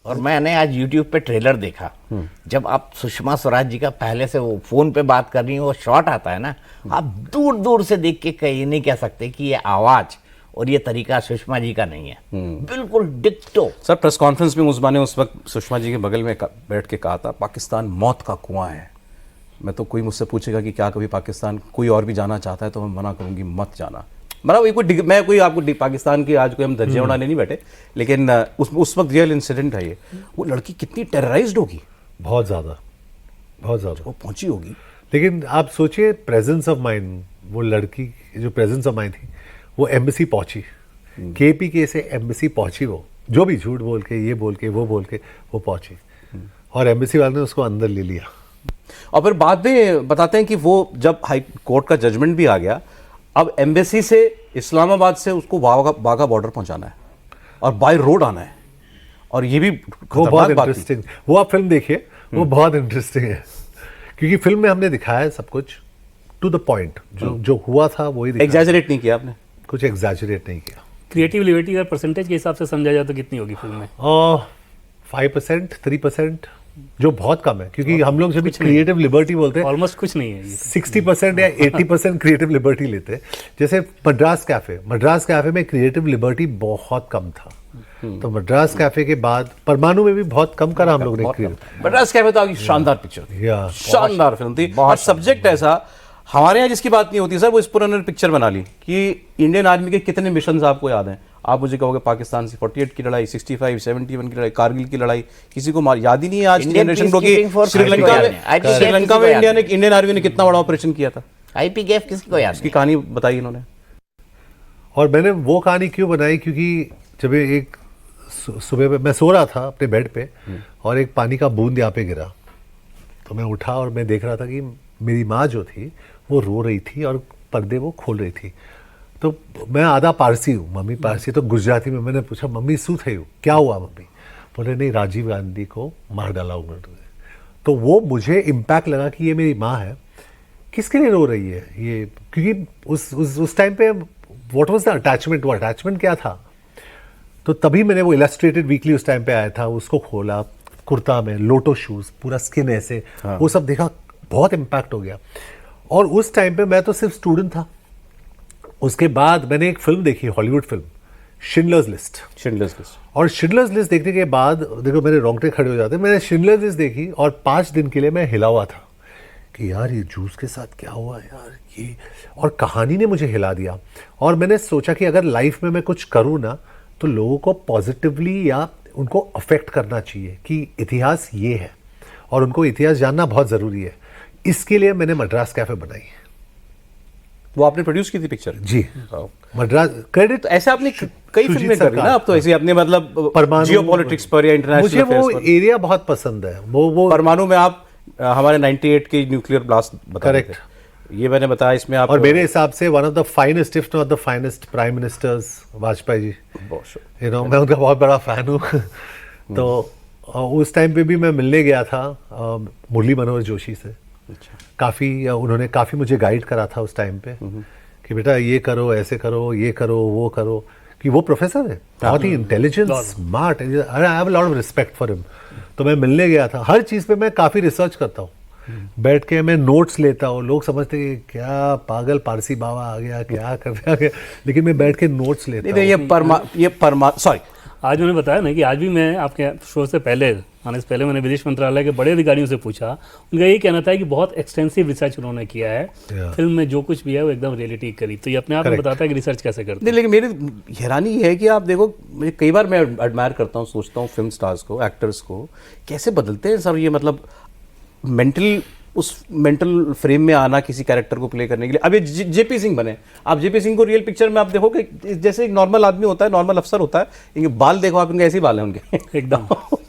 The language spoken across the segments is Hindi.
और मैंने आज YouTube पे ट्रेलर देखा। जब आप सुषमा स्वराज जी का पहले से वो फोन पे बात कर रही है, वो शॉट आता है ना, आप दूर दूर से देख के कहीं नहीं कह सकते कि ये आवाज और ये तरीका सुषमा जी का नहीं है। बिल्कुल डिक्टो। सर प्रेस कॉन्फ्रेंस में मुस्बा ने उस वक्त सुषमा जी के बगल में बैठ के कहा था, पाकिस्तान मौत का कुआं है। मैं तो कोई मुझसे पूछेगा कि क्या कभी पाकिस्तान कोई और भी जाना चाहता है, तो मैं मना करूंगी, मत जाना। मतलब मैं कोई आपको पाकिस्तान की आज कोई हम दर्जे उड़ाने नहीं बैठे, लेकिन उस वक्त रियल इंसिडेंट है ये। वो लड़की कितनी टेरराइज्ड होगी, बहुत ज़्यादा, बहुत ज़्यादा वो पहुंची होगी। लेकिन आप सोचिए प्रेजेंस ऑफ माइंड, वो लड़की जो प्रेजेंस ऑफ माइंड थी, वो एम्बेसी पहुंची, KPK से एम्बेसी पहुंची, वो जो भी झूठ बोल के, ये बोल के, वो बोल के वो पहुंची, और एम्बेसी वाले ने उसको अंदर ले लिया। और फिर बाद में बताते हैं कि वो जब हाई कोर्ट का जजमेंट भी आ गया, अब एम्बेसी से इस्लामाबाद से उसको वाघा बॉर्डर पहुंचाना है और बाय रोड आना है, और ये भी वो बहुत इंटरेस्टिंग, वो आप फिल्म देखिए, वो बहुत इंटरेस्टिंग है, क्योंकि फिल्म में हमने दिखाया है सब कुछ टू द पॉइंट, जो हुआ था वही दिखाया। एग्जैजरेट नहीं किया आपने, कुछ एग्जैजरेट नहीं किया। क्रिएटिव लिबर्टी अगर परसेंटेज के हिसाब से समझा जाए तो कितनी होगी फिल्म में? 5%, 3%, जो बहुत कम है, क्योंकि हम लोग जब क्रिएटिव लिबर्टी बोलते हैं ऑलमोस्ट कुछ नहीं है। 60% या 80% क्रिएटिव लिबर्टी लेते हैं। जैसे मद्रास कैफे में क्रिएटिव लिबर्टी बहुत कम था, तो मद्रास कैफे के बाद परमाणु में भी बहुत कम करा हम लोग ने। मद्रास कैफे तो आपकी शानदार पिक्चर थी, शानदार फिल्म थी, और सब्जेक्ट ऐसा हमारे यहाँ जिसकी बात नहीं होती सर, वो इस पुराने पिक्चर बना ली कि इंडियन आर्मी के कितने मिशन आपको याद हैं। आप मुझे कहोगे पाकिस्तान से 48 की लड़ाई, 65, 71 की लड़ाई, कारगिल की लड़ाई, किसी को याद ही नहीं है आज जनरेशन को कि श्रीलंका में इंडियन आर्मी ने कितना बड़ा ऑपरेशन किया था। IPKF किसी को याद? इसकी कहानी बताई इन्होंने। और मैंने वो कहानी क्यों बनाई, क्योंकि जब एक सुबह में मैं सो रहा था अपने बेड पे, और एक पानी का बूंद यहाँ पे गिरा, तो मैं उठा और मैं देख रहा था कि मेरी माँ जो थी वो रो रही थी और पर्दे वो खोल रही थी। तो मैं आधा पारसी हूँ, मम्मी पारसी, तो गुजराती में मैंने पूछा, मम्मी शू थे क्या हुआ मम्मी? बोले नहीं, राजीव गांधी को मार डाला उन्होंने। तो वो मुझे इम्पैक्ट लगा कि ये मेरी माँ है, किसके लिए रो रही है ये, क्योंकि उस टाइम पे व्हाट वाज द अटैचमेंट, वो अटैचमेंट क्या था। तो तभी मैंने वो इलस्ट्रेटेड वीकली उस टाइम पे आया था, उसको खोला, कुर्ता में लोटो शूज़, पूरा स्किन ऐसे, वो सब देखा, बहुत इम्पैक्ट हो गया। और उस टाइम पे मैं तो सिर्फ स्टूडेंट था। उसके बाद मैंने एक फिल्म देखी, हॉलीवुड फिल्म, शिंडलर्स लिस्ट। और शिंडलर्स लिस्ट देखने के बाद देखो मेरे रोंगटे खड़े हो जाते। मैंने शिंडलर्स लिस्ट देखी और 5 दिन के लिए मैं हिला हुआ था कि यार ये जूस के साथ क्या हुआ यार ये, और कहानी ने मुझे हिला दिया। और मैंने सोचा कि अगर लाइफ में मैं कुछ करूँ ना, तो लोगों को पॉजिटिवली या उनको अफेक्ट करना चाहिए कि इतिहास ये है, और उनको इतिहास जानना बहुत ज़रूरी है। इसके लिए मैंने मद्रास कैफे बनाई। वो आपने प्रोड्यूस की थी पिक्चर? जी, मद्रास। क्रेडिट ऐसे आपने कई फिल्में करी ना, अब तो ऐसे अपने मतलब जियोपॉलिटिक्स पर या इंटरनेशनल मुझे वो एरिया बहुत पसंद है। वो परमाणु में आप हमारे 98 के न्यूक्लियर ब्लास्ट बता रहे थे, ये मैंने बताया इसमें आप। और मेरे हिसाब से one of the finest, if not the finest prime ministers Vajpayee ji, you know, मैं उनका बहुत बड़ा फैन हूँ। तो उस टाइम पे भी मैं मिलने गया था मुरली मनोहर जोशी से। काफ़ी उन्होंने काफ़ी मुझे गाइड करा था उस टाइम पे कि बेटा ये करो, ऐसे करो, ये करो, वो करो, कि वो प्रोफेसर है, बहुत ही intelligent, smart, I have a lot of respect for him. तो मैं मिलने गया था। हर चीज़ पे मैं काफ़ी रिसर्च करता हूँ, बैठ के मैं नोट्स लेता हूँ। लोग समझते हैं क्या पागल पारसी बाबा आ गया, क्या कर गया, लेकिन मैं बैठ के नोट्स लेता हूँ। सॉरी, आज उन्होंने बताया ना कि आज भी मैं आपके शो से पहले आने से पहले मैंने विदेश मंत्रालय के बड़े अधिकारियों से पूछा, उनका यही कहना था कि बहुत एक्सटेंसिव रिसर्च उन्होंने किया है, फिल्म में जो कुछ भी है वो एकदम रियलिटी करीब। तो ये अपने आप में बताता है कि रिसर्च कैसे करते हैं। लेकिन मेरी हैरानी ये है कि आप देखो, मुझे कई बार मैं एडमायर करता हूँ, सोचता हूँ फिल्म स्टार्स को, एक्टर्स को कैसे बदलते हैं सर, ये मतलब मेंटल फ्रेम में आना किसी कैरेक्टर को प्ले करने के लिए। अब ये जेपी सिंह बने, आप जेपी सिंह को रियल पिक्चर में आप देखो कि जैसे एक नॉर्मल आदमी होता है, नॉर्मल अफसर होता है, इनके बाल देखो आप, इनके ऐसे ही बाल हैं उनके एकदम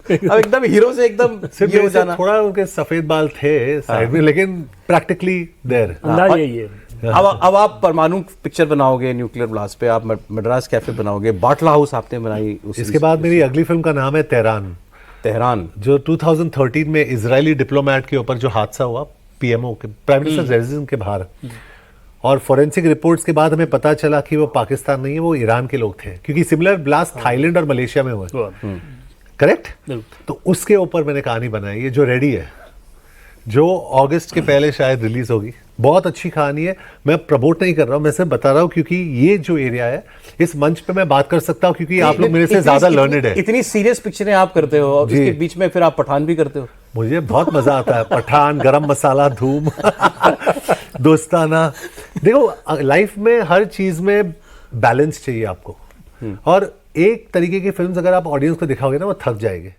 अब एकदम हीरो से एकदम ये हो जाना। थोड़ा उनके सफेद बाल थे साइड में, लेकिन प्रैक्टिकली देयर अंदाज यही है। अब आप परमाणु पिक्चर बनाओगे, न्यूक्लियर ब्लास्ट पे, आप मद्रास कैफे बनाओगे, बाटला हाउस आपने बनाई। इसके बाद मेरी अगली फिल्म का नाम है तेहरान, जो 2013 में इजरायली डिप्लोमेट के ऊपर जो हादसा हुआ, PMO के, प्राइम मिनिस्टर रेजिडेंस के बाहर, और फॉरेंसिक रिपोर्ट्स के बाद हमें पता चला कि वो पाकिस्तान नहीं है, वो ईरान के लोग थे, क्योंकि सिमिलर ब्लास्ट थाईलैंड और मलेशिया में हुए। करेक्ट। बिल्कुल। तो उसके ऊपर मैंने कहानी बनाई है जो रेडी है, जो अगस्त के पहले शायद रिलीज होगी। बहुत अच्छी कहानी है। मैं प्रमोट नहीं कर रहा हूँ, मैं सिर्फ बता रहा हूँ क्योंकि ये जो एरिया है इस मंच पे मैं बात कर सकता हूँ क्योंकि आप लोग मेरे से ज्यादा लर्नेड है। इतनी सीरियस पिक्चरें आप करते हो और इसके बीच में फिर आप पठान भी करते हो। मुझे बहुत मजा आता है। पठान, गरम मसाला, धूम, दोस्ताना। देखो लाइफ में हर चीज में बैलेंस चाहिए आपको, और एक तरीके की फिल्म्स अगर आप ऑडियंस को दिखाओगे ना वो थक जाएंगे।